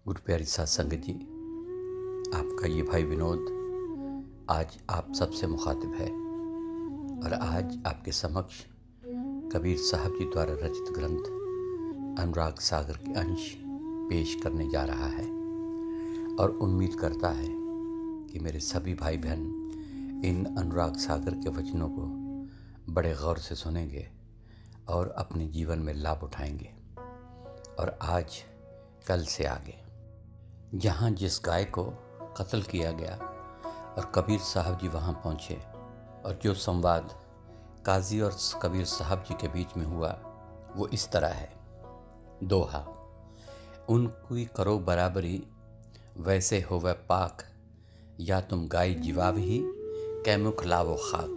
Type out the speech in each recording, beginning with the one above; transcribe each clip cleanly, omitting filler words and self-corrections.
गुरु प्यारी साध संगत जी, आपका ये भाई विनोद आज आप सबसे मुखातिब है और आज आपके समक्ष कबीर साहब जी द्वारा रचित ग्रंथ अनुराग सागर के अंश पेश करने जा रहा है और उम्मीद करता है कि मेरे सभी भाई बहन इन अनुराग सागर के वचनों को बड़े गौर से सुनेंगे और अपने जीवन में लाभ उठाएंगे। और आज कल से आगे जहाँ जिस गाय को कत्ल किया गया और कबीर साहब जी वहाँ पहुँचे और जो संवाद काजी और कबीर साहब जी के बीच में हुआ वो इस तरह है। दोहा, उनकी करो बराबरी वैसे हो वह पाक, या तुम गाय जिवाब ही कै मुख लावो खाक।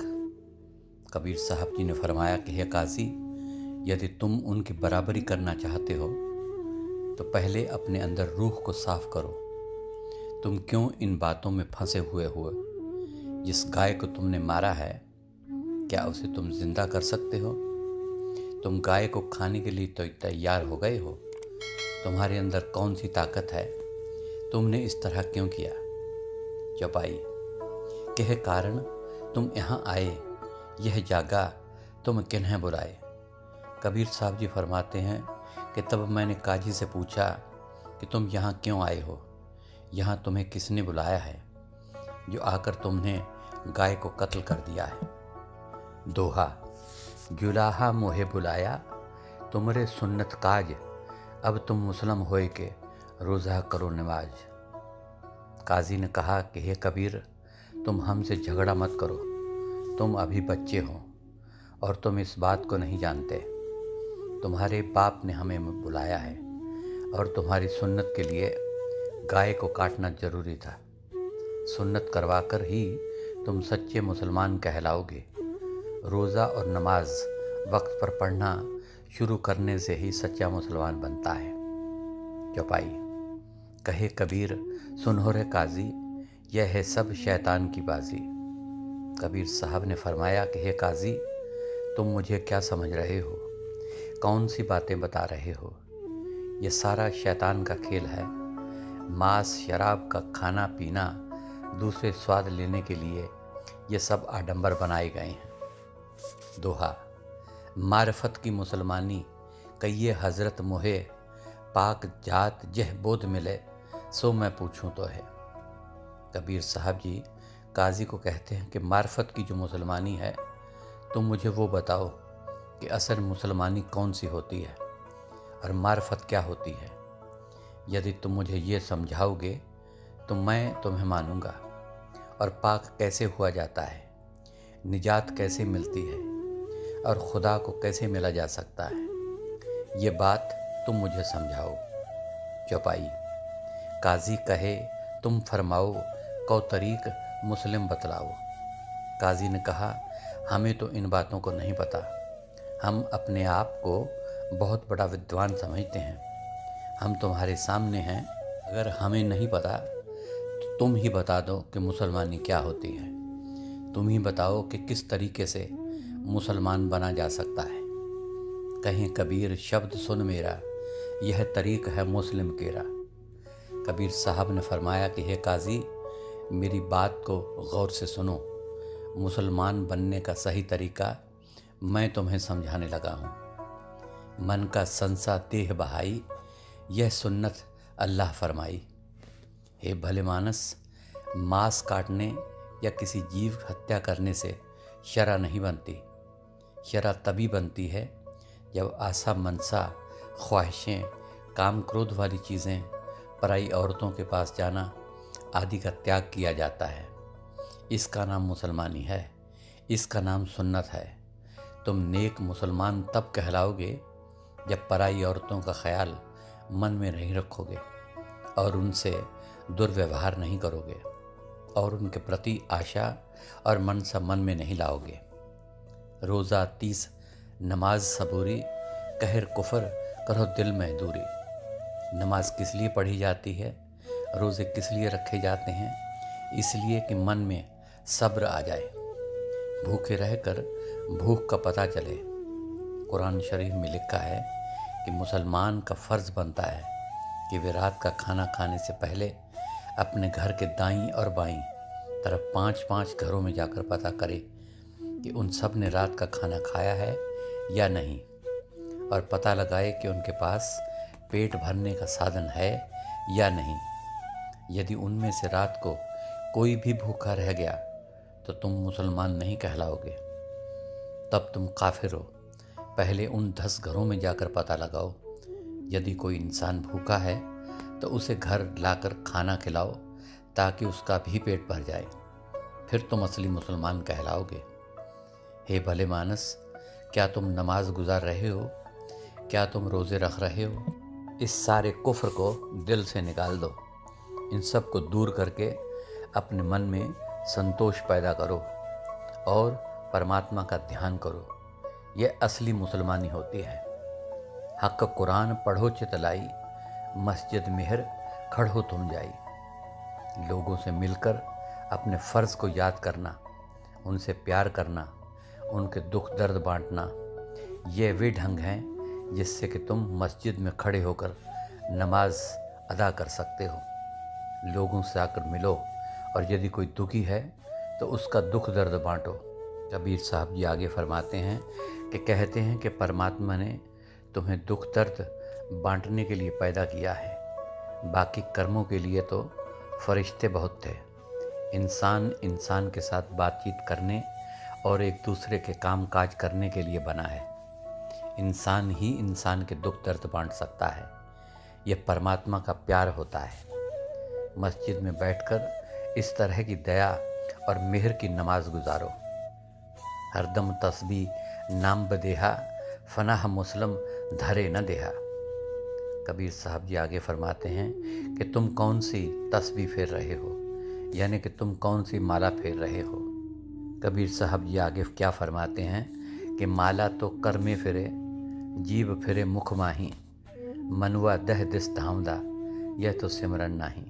कबीर साहब जी ने फरमाया कि हे काजी, यदि तुम उनकी बराबरी करना चाहते हो तो पहले अपने अंदर रूह को साफ करो। तुम क्यों इन बातों में फंसे हुए हो? जिस गाय को तुमने मारा है, क्या उसे तुम जिंदा कर सकते हो? तुम गाय को खाने के लिए तो तैयार हो गए हो। तुम्हारे अंदर कौन सी ताकत है? तुमने इस तरह क्यों किया? चौपाई, के कारण तुम यहाँ आए, यह जागा तुम किन्हें बुलाए। कबीर साहब जी फरमाते हैं कि तब मैंने काजी से पूछा कि तुम यहाँ क्यों आए हो, यहाँ तुम्हें किसने बुलाया है जो आकर तुमने गाय को कत्ल कर दिया है। दोहा, जुलाहा मोहे बुलाया तुमरे सुन्नत काज, अब तुम मुसलम होए के रोज़ा करो नमाज। काजी ने कहा कि हे कबीर, तुम हमसे झगड़ा मत करो, तुम अभी बच्चे हो और तुम इस बात को नहीं जानते। तुम्हारे बाप ने हमें बुलाया है और तुम्हारी सुन्नत के लिए गाय को काटना जरूरी था। सुन्नत करवाकर ही तुम सच्चे मुसलमान कहलाओगे। रोज़ा और नमाज वक्त पर पढ़ना शुरू करने से ही सच्चा मुसलमान बनता है। चौपाई, कहे कबीर सुनो रे काजी, यह है सब शैतान की बाजी। कबीर साहब ने फरमाया कि हे काजी, तुम मुझे क्या समझ रहे हो? कौन सी बातें बता रहे हो? ये सारा शैतान का खेल है। मांस, शराब का खाना पीना, दूसरे स्वाद लेने के लिए ये सब आडंबर बनाए गए हैं। दोहा, मारफत की मुसलमानी कहिए हजरत मोहे, पाक जात जह बोध मिले सो मैं पूछूं तो है। कबीर साहब जी काजी को कहते हैं कि मारफत की जो मुसलमानी है, तुम मुझे वो बताओ कि असल मुसलमानी कौन सी होती है और मारफत क्या होती है। यदि तुम मुझे ये समझाओगे तो मैं तुम्हें मानूंगा। और पाक कैसे हुआ जाता है, निजात कैसे मिलती है और खुदा को कैसे मिला जा सकता है, ये बात तुम मुझे समझाओ। चौपाई, काजी कहे तुम फरमाओ कौ तरीक मुस्लिम बतलाओ। काजी ने कहा, हमें तो इन बातों को नहीं पता। हम अपने आप को बहुत बड़ा विद्वान समझते हैं। हम तुम्हारे सामने हैं, अगर हमें नहीं पता तो तुम ही बता दो कि मुसलमानी क्या होती है। तुम ही बताओ कि किस तरीके से मुसलमान बना जा सकता है। कहीं कबीर शब्द सुन मेरा, यह तरीक है मुस्लिम केरा। कबीर साहब ने फरमाया कि हे काजी, मेरी बात को गौर से सुनो। मुसलमान बनने का सही तरीका मैं तुम्हें समझाने लगा हूँ। मन का संसा देह बहाई, यह सुन्नत अल्लाह फरमाई। हे भले मानस, मांस काटने या किसी जीव हत्या करने से शरा नहीं बनती। शरा तभी बनती है जब आशा मनसा, ख्वाहिशें, काम क्रोध वाली चीज़ें, पराई औरतों के पास जाना आदि का त्याग किया जाता है। इसका नाम मुसलमानी है, इसका नाम सुन्नत है। तुम नेक मुसलमान तब कहलाओगे जब पराई औरतों का ख्याल मन में नहीं रखोगे और उनसे दुर्व्यवहार नहीं करोगे और उनके प्रति आशा और मनसा मन में नहीं लाओगे। रोज़ा 30, नमाज सबूरी, कहर कुफर करो दिल में दूरी। नमाज किस लिए पढ़ी जाती है, रोज़े किस लिए रखे जाते हैं? इसलिए कि मन में सब्र आ जाए, भूखे रहकर भूख का पता चले। कुरान शरीफ में लिखा है कि मुसलमान का फ़र्ज़ बनता है कि वे रात का खाना खाने से पहले अपने घर के दाईं और बाईं तरफ 5-5 घरों में जाकर पता करें कि उन सब ने रात का खाना खाया है या नहीं, और पता लगाए कि उनके पास पेट भरने का साधन है या नहीं। यदि उनमें से रात को कोई भी भूखा रह गया तो तुम मुसलमान नहीं कहलाओगे, तब तुम काफिर हो। पहले उन 10 घरों में जाकर पता लगाओ, यदि कोई इंसान भूखा है तो उसे घर लाकर खाना खिलाओ ताकि उसका भी पेट भर जाए, फिर तुम असली मुसलमान कहलाओगे। हे भले मानस, क्या तुम नमाज गुजार रहे हो? क्या तुम रोज़े रख रहे हो? इस सारे कुफ्र को दिल से निकाल दो। इन सब को दूर करके अपने मन में संतोष पैदा करो और परमात्मा का ध्यान करो। यह असली मुसलमानी होती है। हक कुरान पढ़ो चितलाई, मस्जिद मेहर खड़ो तुम जाई। लोगों से मिलकर अपने फ़र्ज़ को याद करना, उनसे प्यार करना, उनके दुख दर्द बांटना, ये वे ढंग हैं जिससे कि तुम मस्जिद में खड़े होकर नमाज अदा कर सकते हो। लोगों से आकर मिलो और यदि कोई दुखी है तो उसका दुख दर्द बांटो। कबीर साहब जी आगे फरमाते हैं कि कहते हैं कि परमात्मा ने तुम्हें दुख दर्द बांटने के लिए पैदा किया है, बाकी कर्मों के लिए तो फरिश्ते बहुत थे। इंसान इंसान के साथ बातचीत करने और एक दूसरे के काम काज करने के लिए बना है। इंसान ही इंसान के दुख दर्द बांट सकता है। यह परमात्मा का प्यार होता है। मस्जिद में बैठकर इस तरह की दया और मेहर की नमाज गुजारो। हरदम तस्बीह नाम बदेहा, फनाह मुस्लिम धरे न देहा। कबीर साहब जी आगे फरमाते हैं कि तुम कौन सी तस्बीह फेर रहे हो, यानी कि तुम कौन सी माला फेर रहे हो। कबीर साहब जी आगे क्या फरमाते हैं कि माला तो कर में फिरे, जीभ फिरे मुख माही, मनवा दह दिस धामदा, यह तो सिमरन नाही।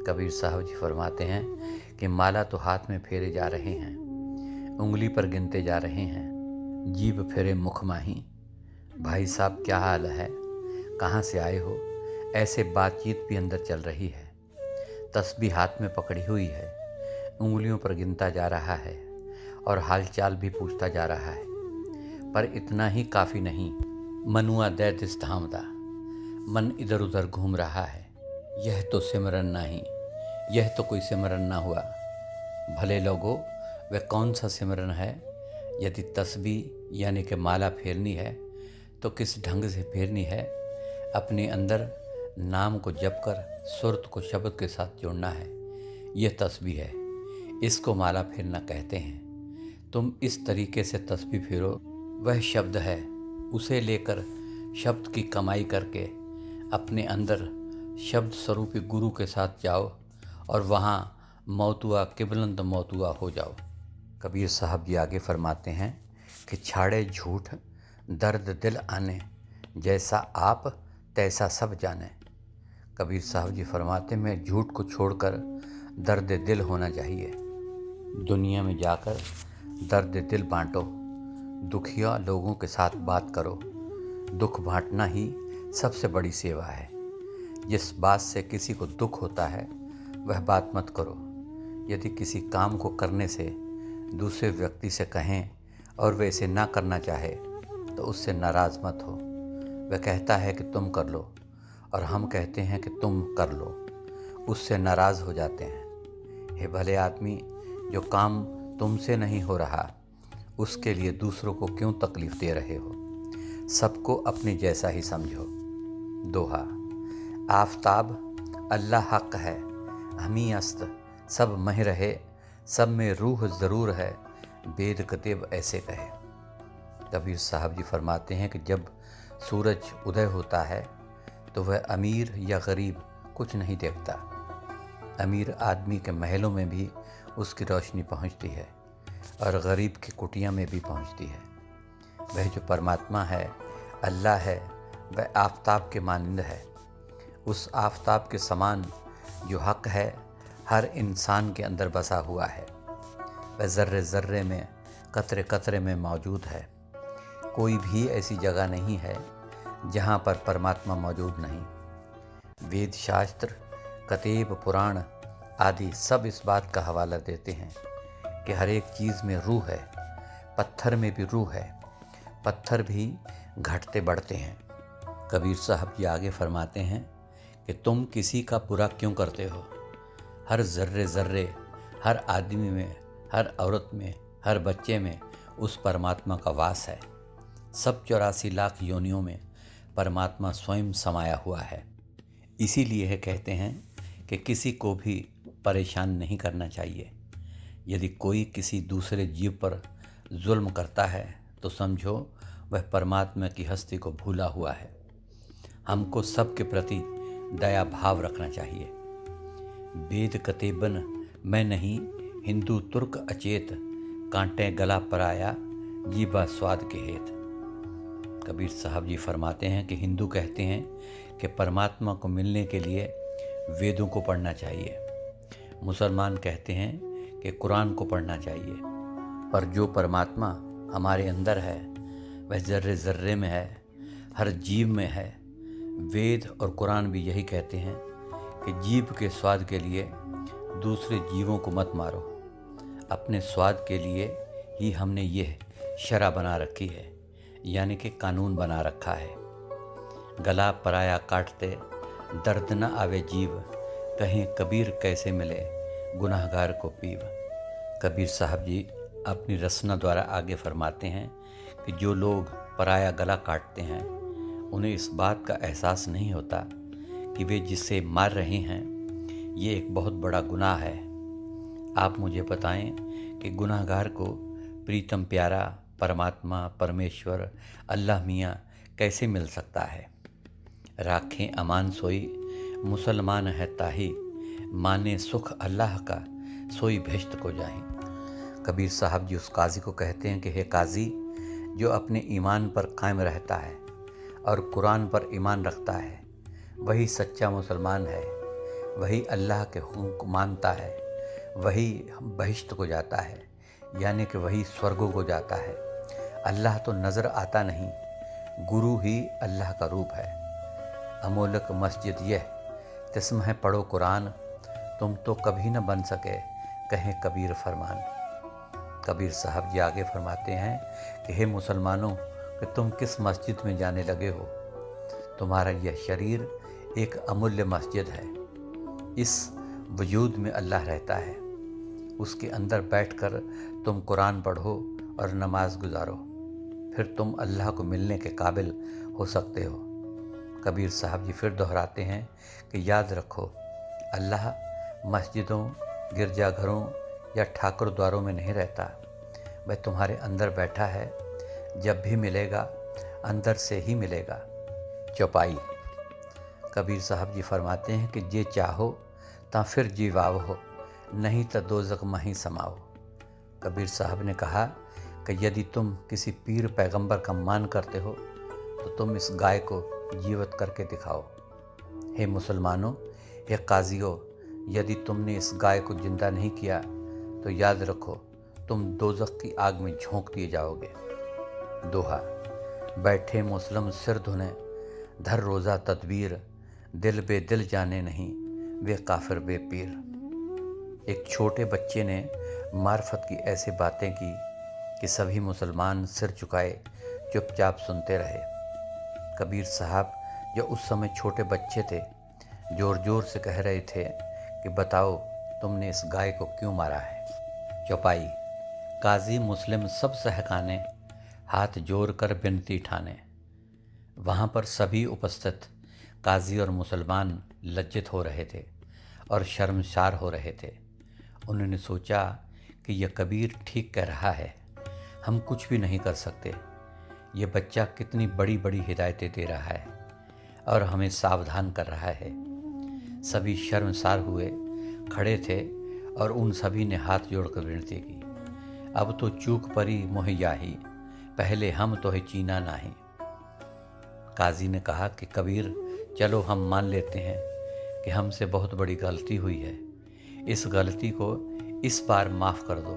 कबीर साहब जी फरमाते हैं कि माला तो हाथ में फेरे जा रहे हैं, उंगली पर गिनते जा रहे हैं, जीभ फेरे मुख माही। भाई साहब क्या हाल है, कहाँ से आए हो? ऐसे बातचीत भी अंदर चल रही है। तस्बीह हाथ में पकड़ी हुई है, उंगलियों पर गिनता जा रहा है और हालचाल भी पूछता जा रहा है। पर इतना ही काफ़ी नहीं। मनुआ दे दिस धामदा, मन इधर उधर घूम रहा है। यह तो सिमरन नहीं, यह तो कोई सिमरन ना हुआ। भले लोगों, वह कौन सा सिमरन है? यदि तस्बीह यानी कि माला फेरनी है तो किस ढंग से फेरनी है? अपने अंदर नाम को जप कर सुरत को शब्द के साथ जोड़ना है। यह तस्बीह है, इसको माला फेरना कहते हैं। तुम इस तरीके से तस्बीह फेरो। वह शब्द है, उसे लेकर शब्द की कमाई करके अपने अंदर शब्द स्वरूपी गुरु के साथ जाओ और वहाँ मौतुआ किबलंद मौतुआ हो जाओ। कबीर साहब जी आगे फरमाते हैं कि छाड़े झूठ दर्द दिल आने, जैसा आप तैसा सब जाने। कबीर साहब जी फरमाते हैं झूठ को छोड़कर दर्द दिल होना चाहिए। दुनिया में जाकर दर्द दिल बांटो, दुखिया लोगों के साथ बात करो। दुख बांटना ही सबसे बड़ी सेवा है। जिस बात से किसी को दुख होता है वह बात मत करो। यदि किसी काम को करने से दूसरे व्यक्ति से कहें और वह इसे ना करना चाहे तो उससे नाराज़ मत हो। वह कहता है कि तुम कर लो और हम कहते हैं कि तुम कर लो, उससे नाराज़ हो जाते हैं। हे भले आदमी, जो काम तुमसे नहीं हो रहा उसके लिए दूसरों को क्यों तकलीफ़ दे रहे हो? सबको अपने जैसा ही समझो। दोहा। आफताब अल्लाह हक है, हमी अस्त सब मह रहे, सब में रूह ज़रूर है, बेद कतेब ऐसे कहे। कबीर साहब जी फरमाते हैं कि जब सूरज उदय होता है तो वह अमीर या गरीब कुछ नहीं देखता। अमीर आदमी के महलों में भी उसकी रोशनी पहुंचती है और गरीब की कुटिया में भी पहुंचती है। वह जो परमात्मा है, अल्लाह है, वह आफताब के मानिंद है। उस आफताब के समान जो हक है हर इंसान के अंदर बसा हुआ है। वह ज़र्रे ज़र्रे में, कतरे कतरे में मौजूद है। कोई भी ऐसी जगह नहीं है जहाँ पर परमात्मा मौजूद नहीं। वेद शास्त्र, कतेब पुराण आदि सब इस बात का हवाला देते हैं कि हर एक चीज़ में रूह है। पत्थर में भी रूह है। पत्थर भी घटते बढ़ते हैं। कबीर साहब जी आगे फरमाते हैं कि तुम किसी का बुरा क्यों करते हो। हर ज़र्रे ज़र्रे, हर आदमी में, हर औरत में, हर बच्चे में उस परमात्मा का वास है। सब 84 लाख योनियों में परमात्मा स्वयं समाया हुआ है। इसीलिए है कहते हैं कि किसी को भी परेशान नहीं करना चाहिए। यदि कोई किसी दूसरे जीव पर जुल्म करता है तो समझो वह परमात्मा की हस्ती को भूला हुआ है। हमको सबके प्रति दया भाव रखना चाहिए। वेद कतेबन मैं नहीं, हिंदू तुर्क अचेत, कांटे गला पराया, जीवा स्वाद के हेत। कबीर साहब जी फरमाते हैं कि हिंदू कहते हैं कि परमात्मा को मिलने के लिए वेदों को पढ़ना चाहिए। मुसलमान कहते हैं कि कुरान को पढ़ना चाहिए। पर जो परमात्मा हमारे अंदर है वह ज़र्रे ज़र्रे में है, हर जीव में है। वेद और कुरान भी यही कहते हैं कि जीव के स्वाद के लिए दूसरे जीवों को मत मारो। अपने स्वाद के लिए ही हमने यह शरअ बना रखी है, यानी कि कानून बना रखा है। गला पराया काटते, दर्द न आवे जीव, कहें कबीर कैसे मिले गुनाहगार को पीव। कबीर साहब जी अपनी रचना द्वारा आगे फरमाते हैं कि जो लोग पराया गला काटते हैं उन्हें इस बात का एहसास नहीं होता कि वे जिसे मार रहे हैं ये एक बहुत बड़ा गुनाह है। आप मुझे बताएं कि गुनाहगार को प्रीतम प्यारा परमात्मा, परमेश्वर, अल्लाह मियाँ कैसे मिल सकता है। राखें अमान सोई, मुसलमान है ताही, माने सुख अल्लाह का, सोई भेश्त को जाही। कबीर साहब जी उस काजी को कहते हैं कि हे काजी, जो अपने ईमान पर कायम रहता है और कुरान पर ईमान रखता है वही सच्चा मुसलमान है, वही अल्लाह के हुक्म को मानता है, वही बहिश्त को जाता है, यानी कि वही स्वर्गों को जाता है। अल्लाह तो नज़र आता नहीं, गुरु ही अल्लाह का रूप है। अमोलक मस्जिद यह, तिस्म है पढ़ो कुरान, तुम तो कभी न बन सके कहें कबीर फरमान। कबीर साहब जी आगे फरमाते हैं कि हे मुसलमानों, कि तुम किस मस्जिद में जाने लगे हो। तुम्हारा यह शरीर एक अमूल्य मस्जिद है। इस वजूद में अल्लाह रहता है। उसके अंदर बैठकर तुम कुरान पढ़ो और नमाज गुजारो, फिर तुम अल्लाह को मिलने के काबिल हो सकते हो। कबीर साहब जी फिर दोहराते हैं कि याद रखो, अल्लाह मस्जिदों, गिरजाघरों या ठाकुर द्वारों में नहीं रहता, वह तुम्हारे अंदर बैठा है। जब भी मिलेगा अंदर से ही मिलेगा। चौपाई। कबीर साहब जी फरमाते हैं कि जे चाहो ता फिर जीवाओ हो, नहीं तो दोज़ख में ही समाओ। कबीर साहब ने कहा कि यदि तुम किसी पीर पैगंबर का मान करते हो तो तुम इस गाय को जीवित करके दिखाओ। हे मुसलमानों, हे काजियों, यदि तुमने इस गाय को जिंदा नहीं किया तो याद रखो तुम दोज़ख की आग में झोंक दिए जाओगे। दोहा। बैठे मुस्लिम सिर धुने, धर रोज़ा तदबीर, दिल बे दिल जाने नहीं, वे काफिर बे पीर। एक छोटे बच्चे ने मार्फत की ऐसे बातें की कि सभी मुसलमान सिर झुकाए चुपचाप सुनते रहे। कबीर साहब जो उस समय छोटे बच्चे थे, जोर जोर से कह रहे थे कि बताओ तुमने इस गाय को क्यों मारा है। चौपाई। काजी मुस्लिम सब सहकाने, हाथ जोड़ कर विनती ठाने। वहाँ पर सभी उपस्थित काजी और मुसलमान लज्जित हो रहे थे और शर्मसार हो रहे थे। उन्होंने सोचा कि यह कबीर ठीक कह रहा है, हम कुछ भी नहीं कर सकते। ये बच्चा कितनी बड़ी बड़ी हिदायतें दे रहा है और हमें सावधान कर रहा है। सभी शर्मसार हुए, खड़े थे और उन सभी ने हाथ जोड़कर विनती की, अब तो चूक परी मोहियाही, पहले हम तो है चीना नाही। काजी ने कहा कि कबीर चलो हम मान लेते हैं कि हमसे बहुत बड़ी गलती हुई है, इस गलती को इस बार माफ़ कर दो।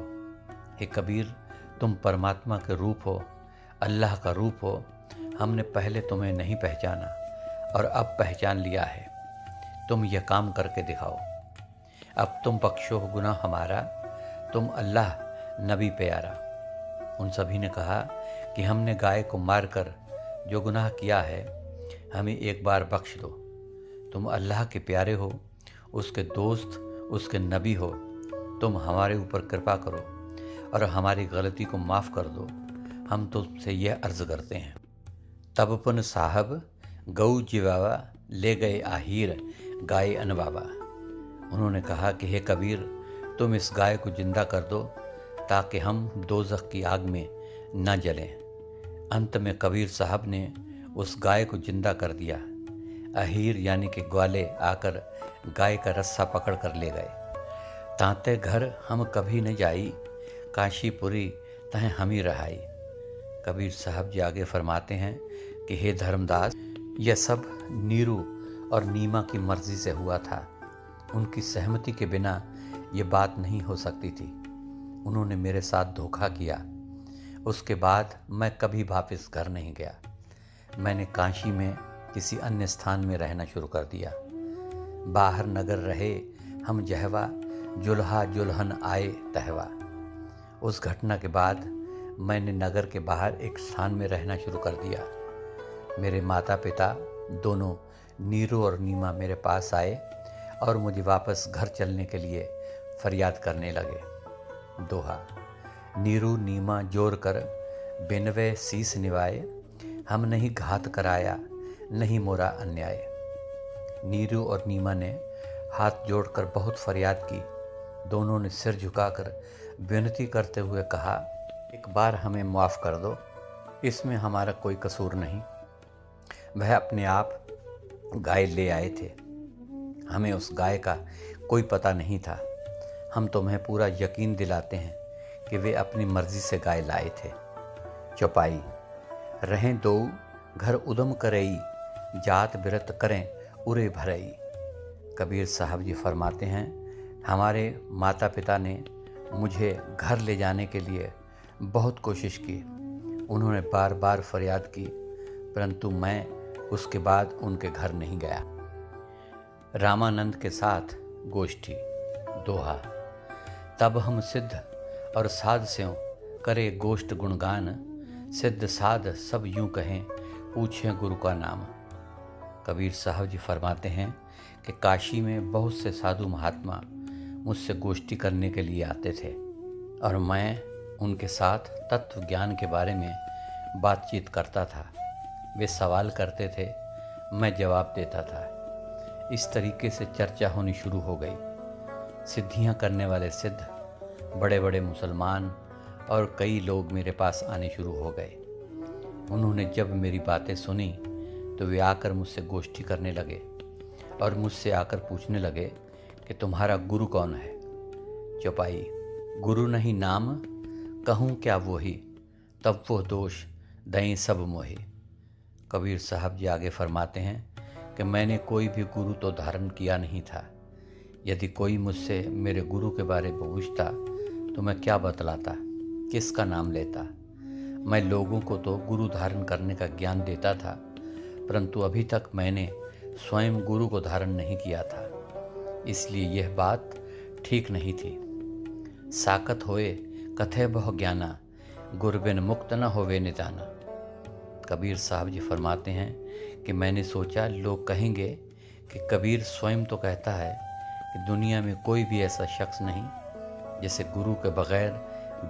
हे कबीर, तुम परमात्मा के रूप हो, अल्लाह का रूप हो। हमने पहले तुम्हें नहीं पहचाना और अब पहचान लिया है। तुम यह काम करके दिखाओ। अब तुम बख्शो गुनाह हमारा, तुम अल्लाह नबी प्यारा। उन सभी ने कहा कि हमने गाय को मारकर जो गुनाह किया है हमें एक बार बख्श दो। तुम अल्लाह के प्यारे हो, उसके दोस्त, उसके नबी हो, तुम हमारे ऊपर कृपा करो और हमारी गलती को माफ़ कर दो, हम तुमसे यह अर्ज़ करते हैं। तब पुन साहब गऊ जीवावा ले गए आहीर गाय अनबाबा। उन्होंने कहा कि हे कबीर, तुम इस गाय को जिंदा कर दो ताकि हम दोज़ख की आग में न जलें। अंत में कबीर साहब ने उस गाय को जिंदा कर दिया। अहीर यानी कि ग्वाले आकर गाय का रस्सा पकड़ कर ले गए। तांते घर हम कभी न जाई, काशीपुरी तहें हमी रहाई। कबीर साहब जी आगे फरमाते हैं कि हे धर्मदास, यह सब नीरू और नीमा की मर्जी से हुआ था। उनकी सहमति के बिना ये बात नहीं हो सकती थी। उन्होंने मेरे साथ धोखा किया। उसके बाद मैं कभी वापस घर नहीं गया। मैंने काशी में किसी अन्य स्थान में रहना शुरू कर दिया। बाहर नगर रहे हम जहवा, जुल्हा जुल्हन आए तहवा। उस घटना के बाद मैंने नगर के बाहर एक स्थान में रहना शुरू कर दिया। मेरे माता पिता दोनों नीरू और नीमा मेरे पास आए और मुझे वापस घर चलने के लिए फरियाद करने लगे। दोहा। नीरू नीमा जोर कर बिनवे शीस निवाए, हम नहीं घात कराया नहीं मोरा अन्याय। नीरू और नीमा ने हाथ जोड़कर बहुत फरियाद की। दोनों ने सिर झुकाकर विनती करते हुए कहा, एक बार हमें माफ़ कर दो, इसमें हमारा कोई कसूर नहीं। वह अपने आप गाय ले आए थे, हमें उस गाय का कोई पता नहीं था। हम तुम्हें पूरा यकीन दिलाते हैं कि वे अपनी मर्जी से गाय लाए थे। चौपाई। रहें दो घर उदम करई, जात बिरत करें उरे भरई। कबीर साहब जी फरमाते हैं, हमारे माता पिता ने मुझे घर ले जाने के लिए बहुत कोशिश की। उन्होंने बार बार फरियाद की, परंतु मैं उसके बाद उनके घर नहीं गया। रामानंद के साथ गोष्ठी। दोहा। तब हम सिद्ध और साध स्यों करे गोष्ठ गुणगान, सिद्ध साध सब यूं कहें पूछें गुरु का नाम। कबीर साहब जी फरमाते हैं कि काशी में बहुत से साधु महात्मा मुझसे गोष्ठी करने के लिए आते थे और मैं उनके साथ तत्व ज्ञान के बारे में बातचीत करता था। वे सवाल करते थे, मैं जवाब देता था। इस तरीके से चर्चा होनी शुरू हो गई। सिद्धियां करने वाले सिद्ध, बड़े बड़े मुसलमान और कई लोग मेरे पास आने शुरू हो गए। उन्होंने जब मेरी बातें सुनी तो वे आकर मुझसे गोष्ठी करने लगे और मुझसे आकर पूछने लगे कि तुम्हारा गुरु कौन है। चौपाई। गुरु नहीं नाम कहूँ क्या वही, तब वो दोष दई सब मोही। कबीर साहब जी आगे फरमाते हैं कि मैंने कोई भी गुरु तो धारण किया नहीं था। यदि कोई मुझसे मेरे गुरु के बारे में पूछता तो मैं क्या बतलाता, किसका नाम लेता। मैं लोगों को तो गुरु धारण करने का ज्ञान देता था, परंतु अभी तक मैंने स्वयं गुरु को धारण नहीं किया था, इसलिए यह बात ठीक नहीं थी। साकत होए कथे बहु ज्ञाना, गुर बिन मुक्त न होवे निदाना। कबीर साहब जी फरमाते हैं कि मैंने सोचा लोग कहेंगे कि कबीर स्वयं तो कहता है कि दुनिया में कोई भी ऐसा शख्स नहीं जिसे गुरु के बगैर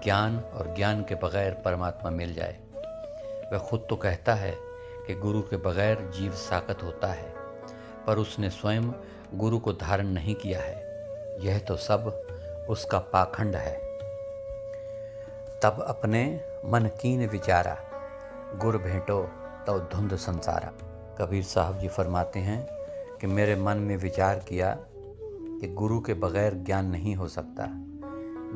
ज्ञान और ज्ञान के बगैर परमात्मा मिल जाए। वह खुद तो कहता है कि गुरु के बगैर जीव साकत होता है, पर उसने स्वयं गुरु को धारण नहीं किया है। यह तो सब उसका पाखंड है। तब अपने मन कीन विचारा, गुर भेंटो तो धुंध संसारा। कबीर साहब जी फरमाते हैं कि मेरे मन में विचार किया कि गुरु के बगैर ज्ञान नहीं हो सकता।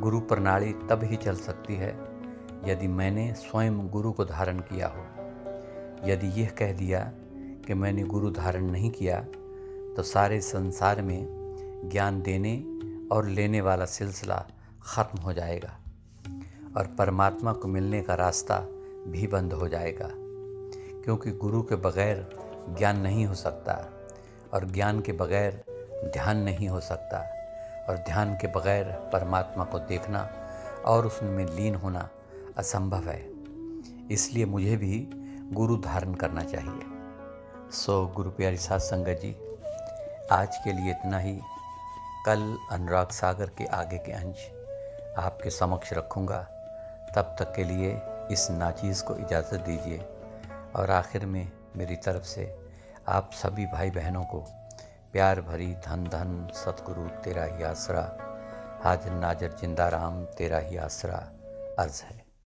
गुरु प्रणाली तब ही चल सकती है यदि मैंने स्वयं गुरु को धारण किया हो। यदि यह कह दिया कि मैंने गुरु धारण नहीं किया तो सारे संसार में ज्ञान देने और लेने वाला सिलसिला ख़त्म हो जाएगा और परमात्मा को मिलने का रास्ता भी बंद हो जाएगा, क्योंकि गुरु के बगैर ज्ञान नहीं हो सकता और ज्ञान के बगैर ध्यान नहीं हो सकता और ध्यान के बगैर परमात्मा को देखना और उसमें लीन होना असंभव है। इसलिए मुझे भी गुरु धारण करना चाहिए। सो गुरु प्यारी साध संगत जी, आज के लिए इतना ही। कल अनुराग सागर के आगे के अंश आपके समक्ष रखूँगा। तब तक के लिए इस नाचीज़ को इजाज़त दीजिए। और आखिर में मेरी तरफ से आप सभी भाई बहनों को प्यार भरी धन धन सतगुरु तेरा ही आसरा, हाजिर नाजर जिंदा राम तेरा ही आसरा अर्ज़ है।